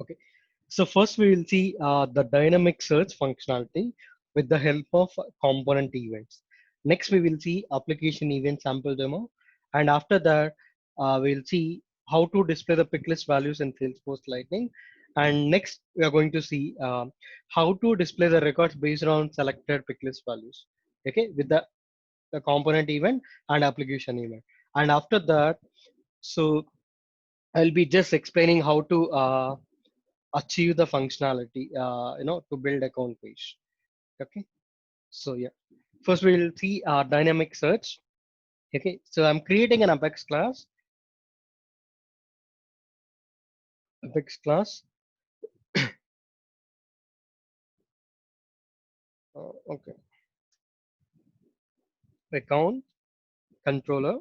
Okay. So first we will see the dynamic search functionality with the help of component events. Next we will see application event sample demo. And after that, we'll see how to display the pick list values in Salesforce Lightning. And next we are going to see how to display the records based on selected pick list values. Okay, with the component event and application event. And after that, so I'll be just explaining how to achieve the functionality, to build account page. Okay. So yeah, first we'll see dynamic search. Okay. So I'm creating an Apex class. Apex class. Okay. Account controller.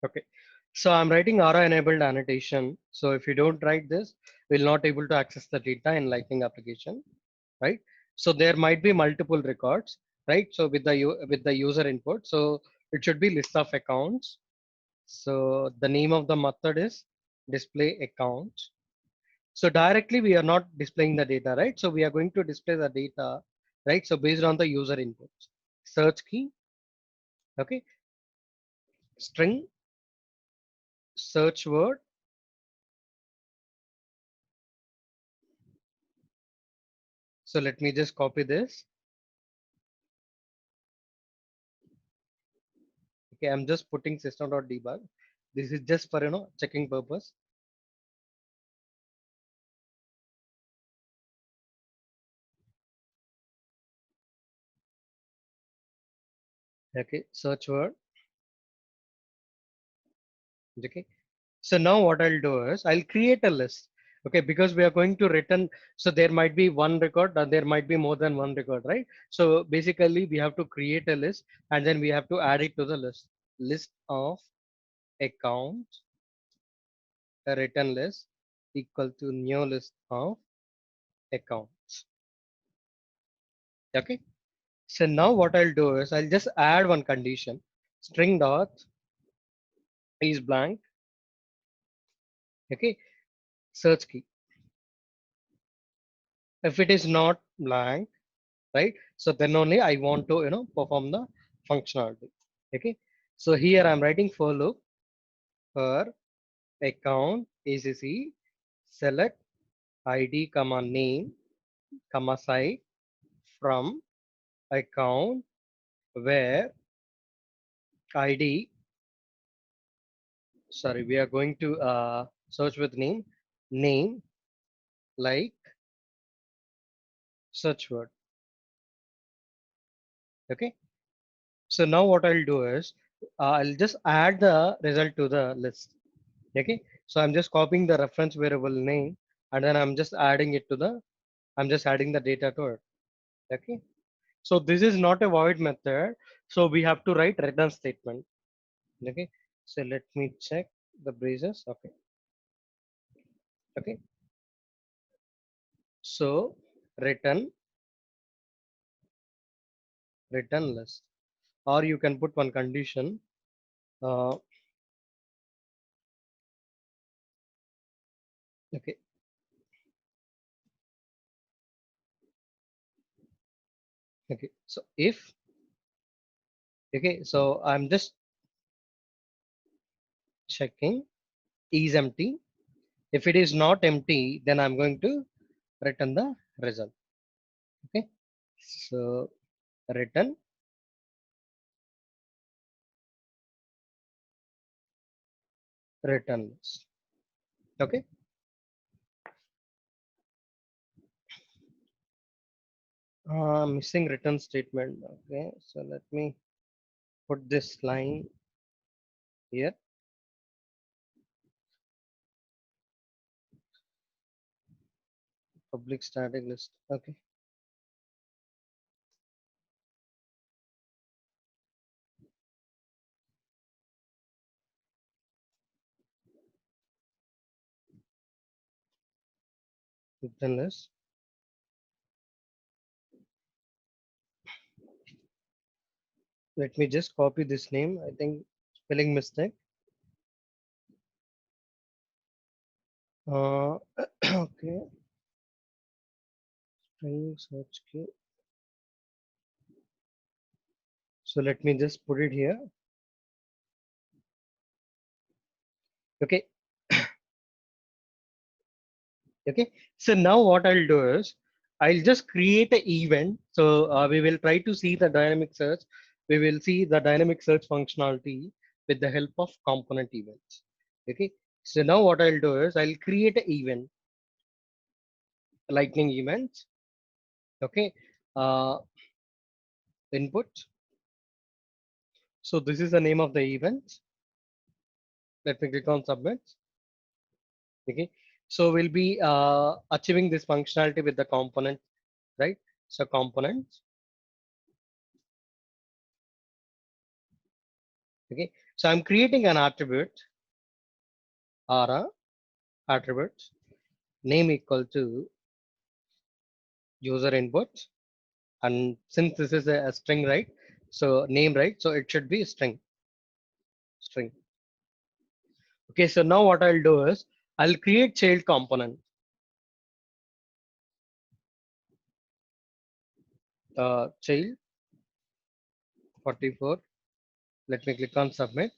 Okay. So I'm writing Aura enabled annotation. So if you don't write this, we'll not able to access the data in Lightning application, right? So there might be multiple records, right? So with with the user input, so it should be list of accounts. So the name of the method is display account. So directly we are not displaying the data, right? So we are going to display the data, right? So based on the user inputs, search key, okay, string, search word. So let me just copy this. Okay, I'm just putting system.debug. This is just for checking purpose. Okay, search word. Okay. So now what I'll do is I'll create a list. Okay, because we are going to return, so there might be one record and there might be more than one record, right? So basically we have to create a list and then we have to add it to the list. List of accounts, a return list equal to new list of accounts. Okay. So now what I'll do is I'll just add one condition. String dot is blank. Okay. Search key. If it is not blank, right? So then only I want to, perform the functionality. Okay. So here I'm writing for loop for account ACC select ID comma name comma site from account where ID, sorry, we are going to search with name like search word. Okay. So now what I'll do is I'll just add the result to the list. Okay, so I'm just copying the reference variable name and then I'm just adding it to I'm just adding the data to it. Okay, so this is not a void method, so we have to write return statement. Okay, so let me check the braces. Okay, okay, so return return list, or you can put one condition. uh, okay, okay, so if, okay, so I'm just checking is empty. If it is not empty, then I'm going to return the result. Okay, so return return list. Okay, missing return statement. Okay, so let me put this line here. Public static list. Okay, return list. Let me just copy this name. I think spelling mistake. Uh, okay, string search key. So let me just put it here. Okay, okay. So now what I'll do is I'll just create an event. So we will try to see the dynamic search. We will see the dynamic search functionality with the help of component events. Okay. So now what I'll do is I'll create an event, lightning events. Okay. Uh, input. So this is the name of the event. Let me click on submit. Okay. So we'll be achieving this functionality with the component, right? So components. Okay. So I'm creating an attribute or a attribute name equal to user input. And since this is a string, right? So name, right? So it should be string. Okay. So now what I'll do is I'll create child component, child 44. Let me click on submit.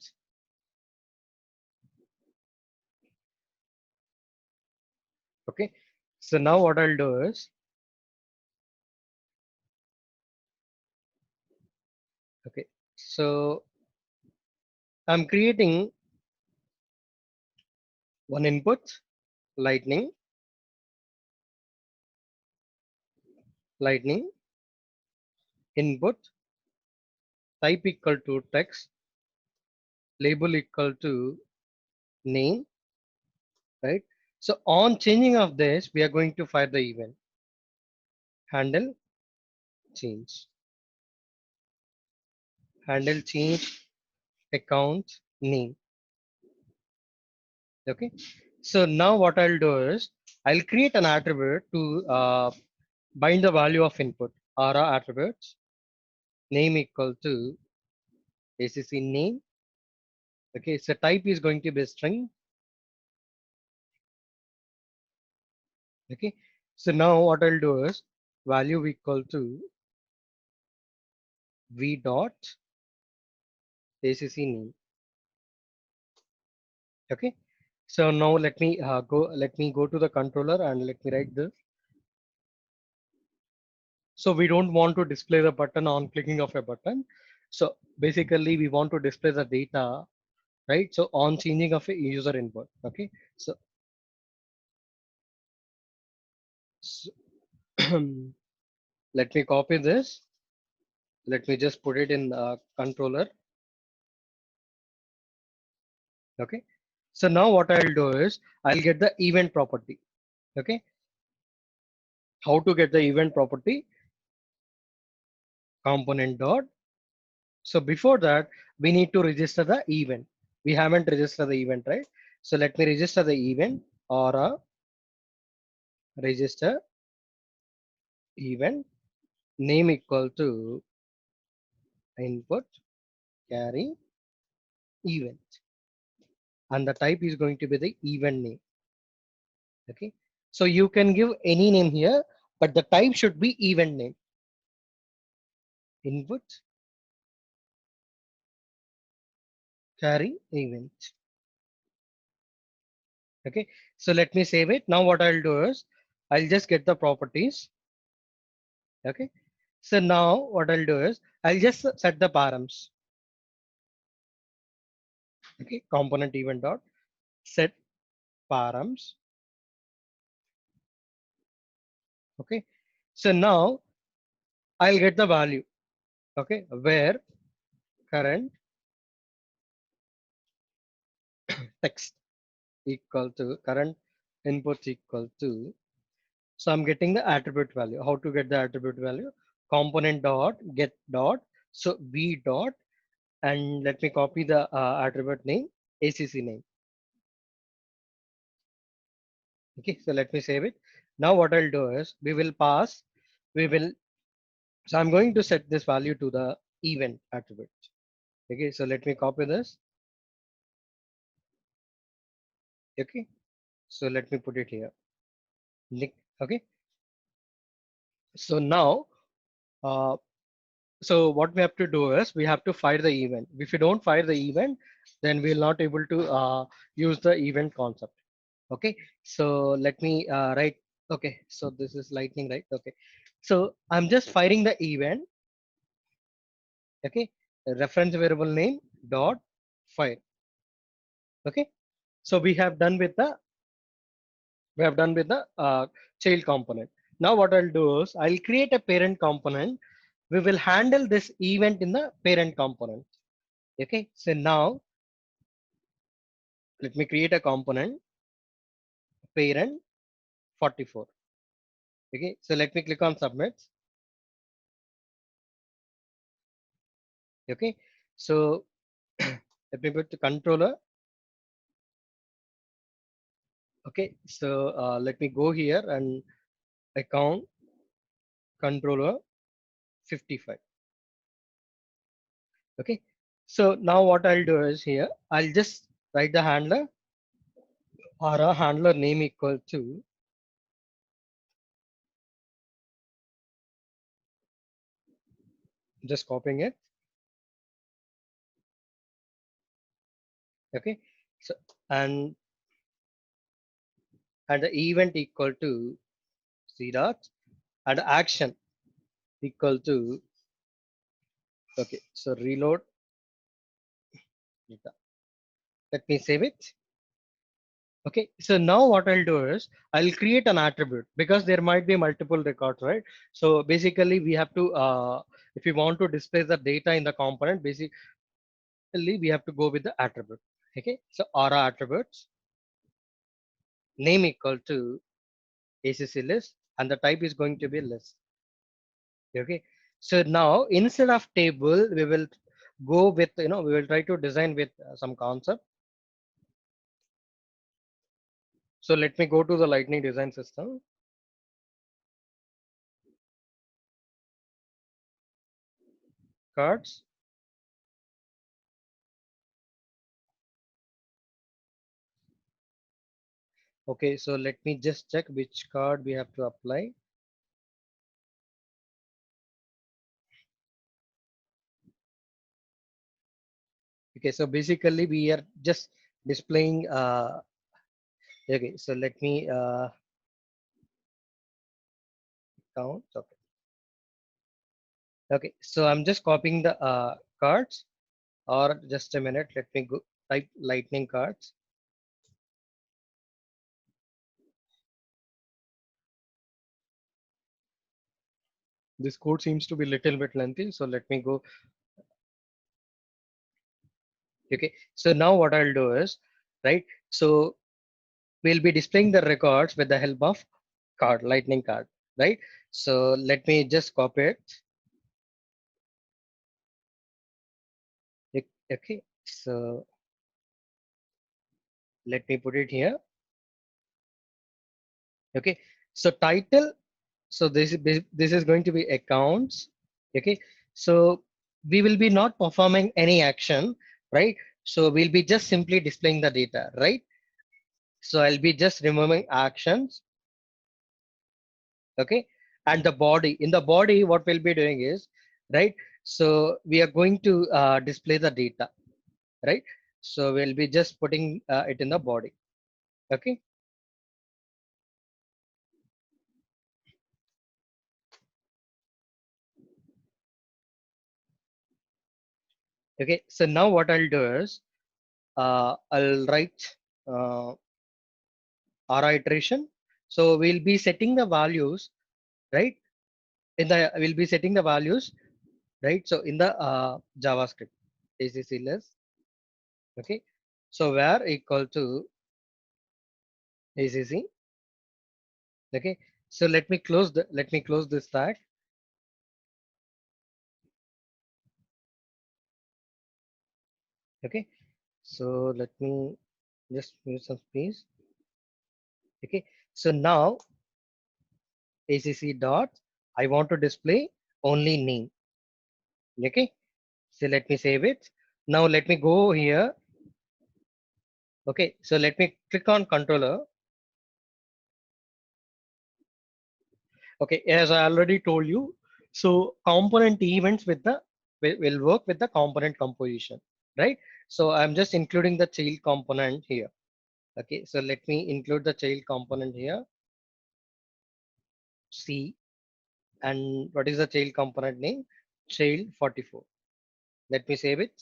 Okay. So now what I'll do is, okay. So I'm creating one input, lightning, lightning, input, type equal to text, label equal to name, right? So on changing of this, we are going to fire the event, handle change, handle change, account name. Okay. So now what I'll do is I'll create an attribute to bind the value of input, or attributes, name equal to ACC name. Okay. So type is going to be string. Okay. So now what I'll do is value equal to v dot ACC name. Okay. So now let me go to the controller and let me write this. So we don't want to display the button on clicking of a button. So basically we want to display the data, right? So on changing of a user input. Okay. So let me copy this. Let me just put it in the controller. Okay. So now what I'll do is I'll get the event property. Okay. How to get the event property? Component dot. So before that, we need to register the event. We haven't registered the event, right? So let me register the event, or register event name equal to input carry event, and the type is going to be the event name. Okay. So you can give any name here, but the type should be event name. Input carry event. Okay. So let me save it. Now what I'll do is I'll just get the properties. Okay. So now what I'll do is I'll just set the params. Okay. Component event dot set params. Okay. So now I'll get the value. Okay. Where current text equal to current inputs equal to. So I'm getting the attribute value. How to get the attribute value? Component dot get dot. So v dot, and let me copy the attribute name, ACC name. Okay, so let me save it. Now what I'll do is we will, so I'm going to set this value to the event attribute. Okay, so let me copy this. Okay, So let me put it here. Okay. So now, uh, so what we have to do is we have to fire the event. If you don't fire the event, then we'll not able to use the event concept. Okay. So let me write. Okay. So this is lightning, right? Okay. So I'm just firing the event. Okay. Reference variable name dot fire. Okay. So we have done with the child component. Now what I'll do is I'll create a parent component. We will handle this event in the parent component. Okay, so now let me create a component parent 44. Okay, so let me click on submit. Okay, so let me put the controller. Okay, so let me go here and account controller 55. Okay, so now what I'll do is here I'll just write the handler or a handler name equal to just copying it. Okay, so and the event equal to c dot and action equal to okay. So reload data. Let me save it. Okay, so now what I'll do is I'll create an attribute because there might be multiple records, right? So basically we have to if we want to display the data in the component, basically we have to go with the attribute. Okay, so aura attributes name equal to acc list and the type is going to be list. Okay, so now instead of table we will go with we will try to design with some concept. So let me go to the lightning design system cards. Okay, so let me just check which card we have to apply. Okay, so basically we are just displaying okay, so let me count. Okay, okay, so I'm just copying the cards, or just a minute, let me go type lightning cards. This code seems to be little bit lengthy, so let me go. Okay, so now what I'll do is, right, so we'll be displaying the records with the help of card, lightning card, right? So let me just copy it. Okay, so let me put it here. Okay, so title, so this is going to be accounts. Okay, so we will be not performing any action, right? So we'll be just simply displaying the data, right? So I'll be just removing actions. Okay, and the body, in the body what we'll be doing is, right, so we are going to display the data, right? So we'll be just putting it in the body. Okay, okay, so now what I'll do is I'll write uh, our iteration. So we'll be setting the values, right, in the we'll be setting the values, right, so in the javascript acc list. Okay, so where equal to acc. Okay, so let me close this tag. Okay, so let me just use some space. Okay, so now acc dot I want to display only name. Okay, so let me save it. Now let me go here. Okay, so let me click on controller. Okay, as I already told you, so component events with the will work with the component composition, right? So I'm just including the child component here. Okay, so let me include the child component here. C, and what is the child component name? Child 44. Let me save it.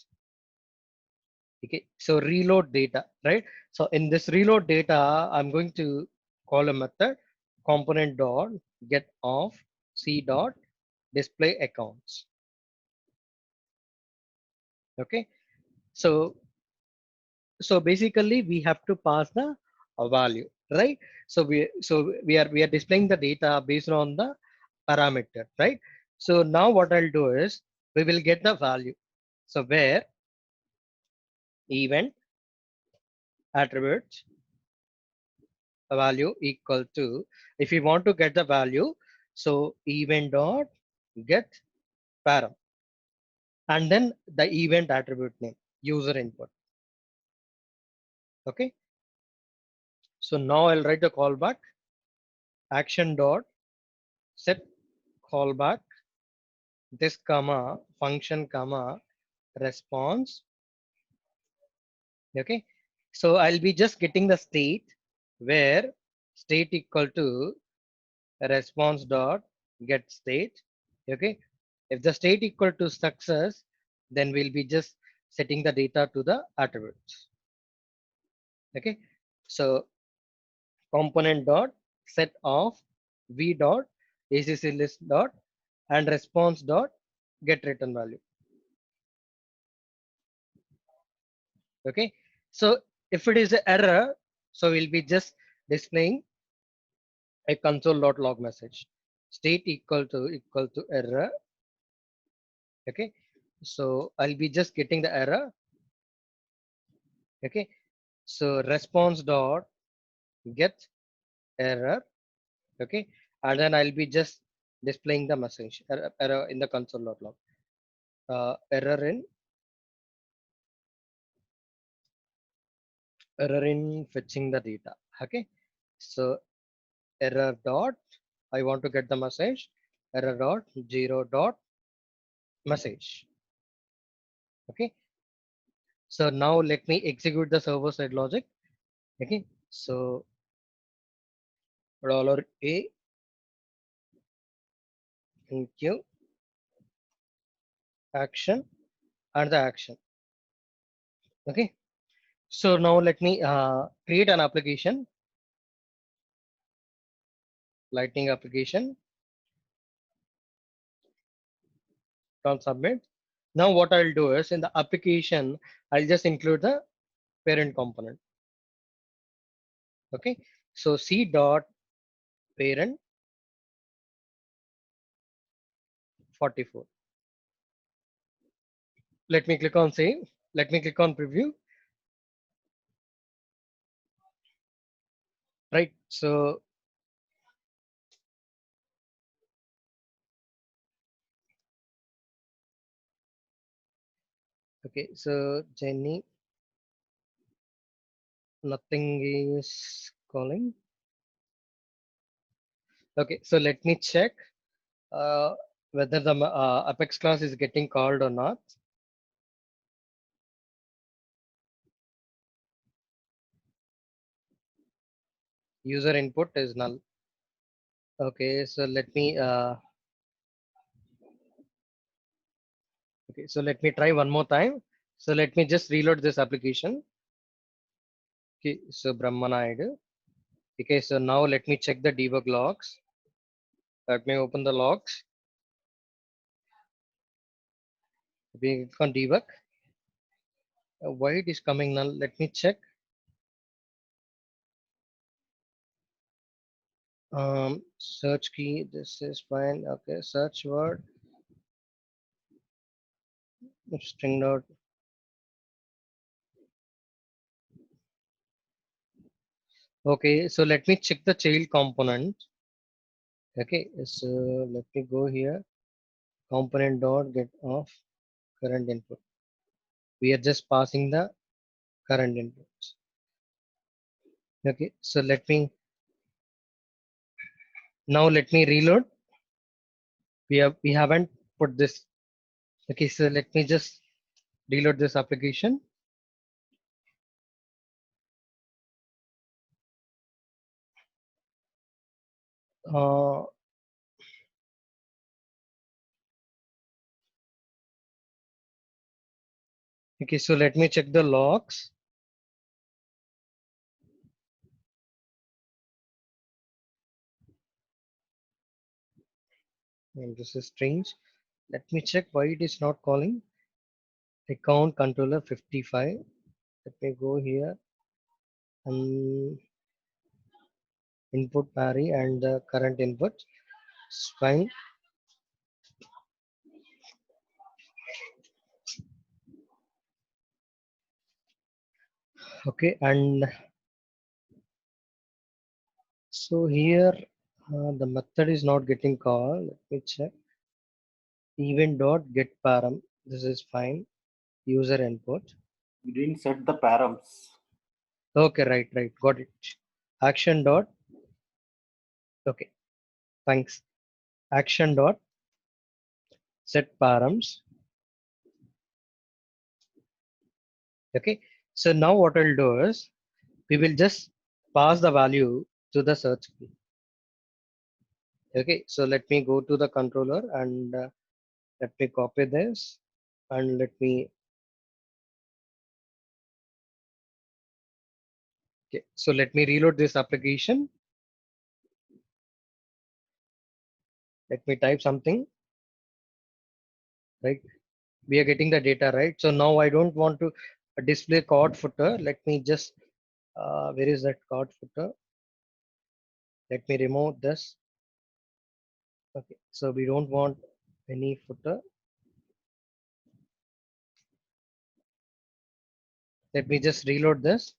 Okay, so reload data, right? So in this reload data, I'm going to call a method component dot get of c dot display accounts. Okay, so basically we have to pass the value, right? So we are displaying the data based on the parameter, right? So now what I'll do is we will get the value. So where event attributes value equal to, if we want to get the value, so event dot get param, and then the event attribute name user input. Okay, so now I'll write the callback action dot set callback this comma function comma response. Okay, so I'll be just getting the state where state equal to response dot get state. Okay, if the state equal to success, then we'll be just setting the data to the attributes. Okay, so component dot set of v dot acc list dot and response dot get return value. Okay, so if it is an error, so we'll be just displaying a console.log message state equal to error. Okay, so I'll be just getting the error. Okay, so response dot get error. Okay, and then I'll be just displaying the message error in the console.log. Error in fetching the data. Okay, so error dot I want to get the message error dot 0 dot message. Okay, so now let me execute the server side logic. Okay, so $a enqueue action and the action. Okay, so now let me create an application, lightning application, on submit. Now what I'll do is in the application I'll just include the parent component. Okay, so c dot parent 44. Let me click on save. Let me click on preview. Right, so okay, so Jenny, nothing is calling. Okay, so let me check uh, whether the Apex class is getting called or not. User input is null. Okay, so let me okay, so let me try one more time. So let me just reload this application. Okay, so Brahmanayadu. Okay, so now let me check the debug logs. Let me open the logs. We click on debug. Why it is coming null? Let me check. Search key. This is fine. Okay, search word. String dot. Okay, so let me check the child component. Okay, so let me go here. Component dot get of current input. We are just passing the current inputs. Okay, so let me Now let me reload. We haven't put this. Okay, so let me just reload this application. Uh, okay, so let me check the logs. And this is strange. Let me check why it is not calling. Account controller 55. Let me go here and input parry and the current input. It's fine. Okay, and so here the method is not getting called. Let me check. Event dot get param. This is fine. User input. You didn't set the params. Okay, right. Got it. Action dot. Okay, thanks. Action dot set params. Okay, so now what I'll do is we will just pass the value to the search key. Okay, so let me go to the controller and let me copy this and let me. Okay, so let me reload this application. Let me type something, right? We are getting the data, right? So now I don't want to display card footer. Let me just, where is that card footer? Let me remove this. Okay, so we don't want any footer. Let me just reload this.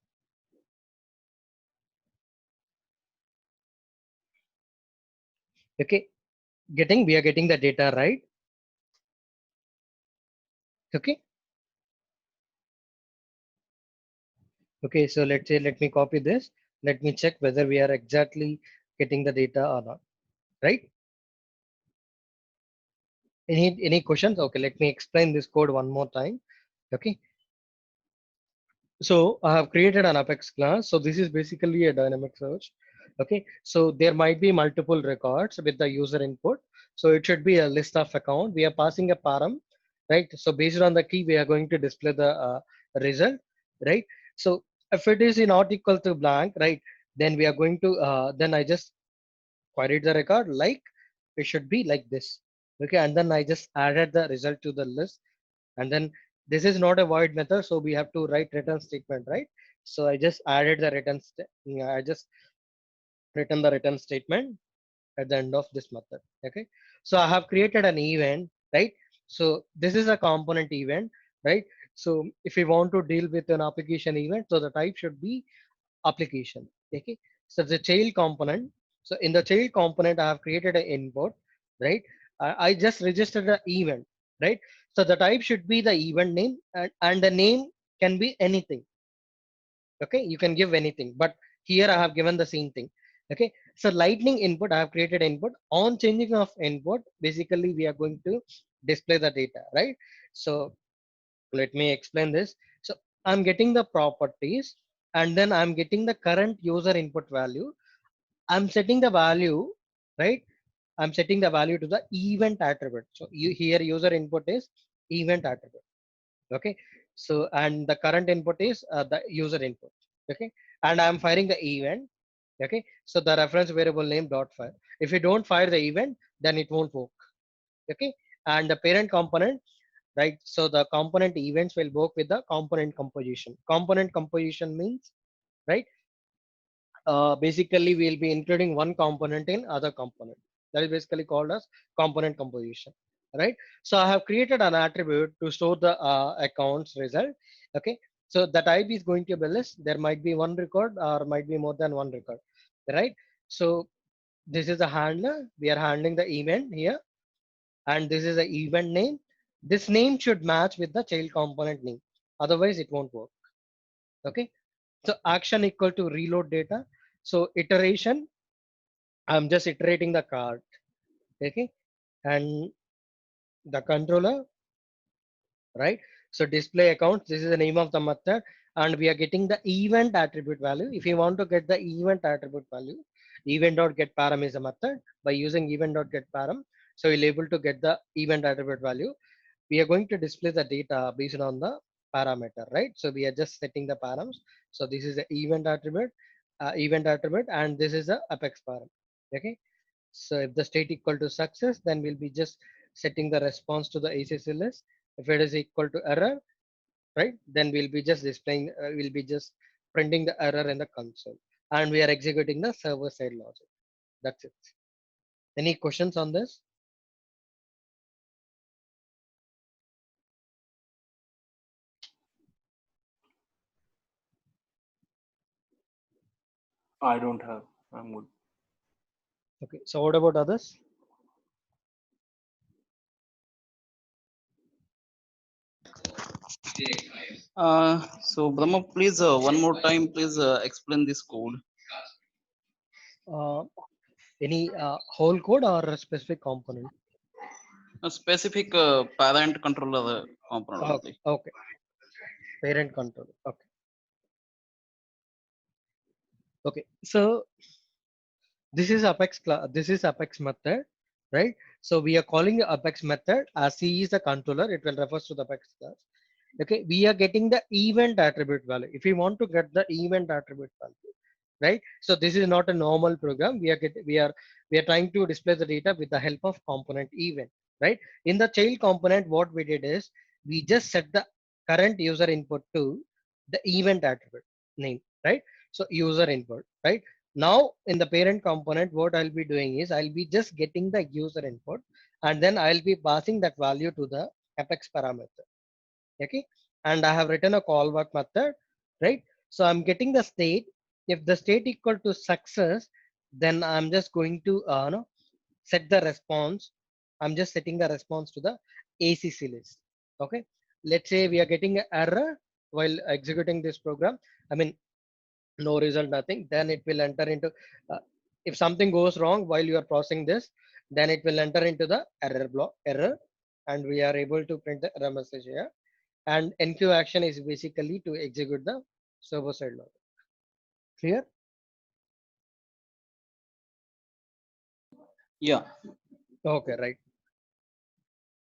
Okay, we are getting the data, right? Okay. Okay, so let's say, let me copy this. Let me check whether we are exactly getting the data or not, right? Any questions? Okay, let me explain this code one more time. Okay, so I have created an Apex class. So this is basically a dynamic search. Okay, so there might be multiple records with the user input. So it should be a list of account. We are passing a param, right? So based on the key, we are going to display the result, right? So if it is not equal to blank, right, then we are going to then I just queried the record like it should be like this. Okay, and then I just added the result to the list, and then this is not a void method, so we have to write return statement, right? So I just added the I just written the return statement at the end of this method. Okay, so I have created an event, right? So this is a component event, right? So if we want to deal with an application event, so the type should be application. Okay, so the child component. So in the child component, I have created an input, right? I just registered the event, right? So the type should be the event name, and the name can be anything. Okay, you can give anything, but here I have given the same thing. Okay, so lightning input, I have created input. On changing of input, basically we are going to display the data, right? So let me explain this. So I'm getting the properties, and then I'm getting the current user input value. I'm setting the value, right? I'm setting the value to the event attribute. So you here user input is event attribute. Okay, so and the current input is the user input. Okay, and I'm firing the event. Okay, so the reference variable name dot fire. If you don't fire the event, then it won't work. Okay, and the parent component, right? So the component events will work with the component composition. Component composition means, right, basically we'll be including one component in other component. That is basically called as component composition, right? So I have created an attribute to store the accounts result. Okay, so the type is going to be list. There might be one record or might be more than one record, right? So this is a handler. We are handling the event here, and this is the event name. This name should match with the child component name, otherwise it won't work. Okay, so action equal to reload data. So iteration, I'm just iterating the card. Okay. And the controller, right? So display account, this is the name of the method, and we are getting the event attribute value. If you want to get the event attribute value, event.get param is a method. By using event.get param, so you'll able to get the event attribute value. We are going to display the data based on the parameter, right? So we are just setting the params. So this is the event attribute, and this is the apex param. Okay. So if the state equal to success, then we'll be just setting the response to the ACC list. If it is equal to error, right, then we'll be just displaying, we'll be just printing the error in the console, and we are executing the server side logic. That's it. Any questions on this? I don't have. I'm good. Okay. So what about others? So Brahma, please one more time, please explain this code. Uh, any whole code or a specific component? A specific parent controller component Oh, only. okay. Parent control. Okay. Okay. So this is Apex class. This is Apex method, right? So we are calling the Apex method as C is the controller. It will refers to the Apex class. Okay. We are getting the event attribute value. If we want to get the event attribute value, right? So this is not a normal program. We are trying to display the data with the help of component event, right? In the child component, what we did is we just set the current user input to the event attribute name, right? So user input, right? Now in the parent component, what I'll be doing is I'll be just getting the user input, and then I'll be passing that value to the apex parameter. Okay. And I have written a callback method, right? So I'm getting the state. If the state equal to success, then I'm just going to no, set the response. I'm just setting the response to the ACC list. Okay. Let's say we are getting an error while executing this program. I mean, no result, nothing. Then it will enter into, uh, if something goes wrong while you are processing this, then it will enter into the error block, error, and we are able to print the error message here. And enqueue action is basically to execute the server side logic. Clear? Yeah. Okay, right.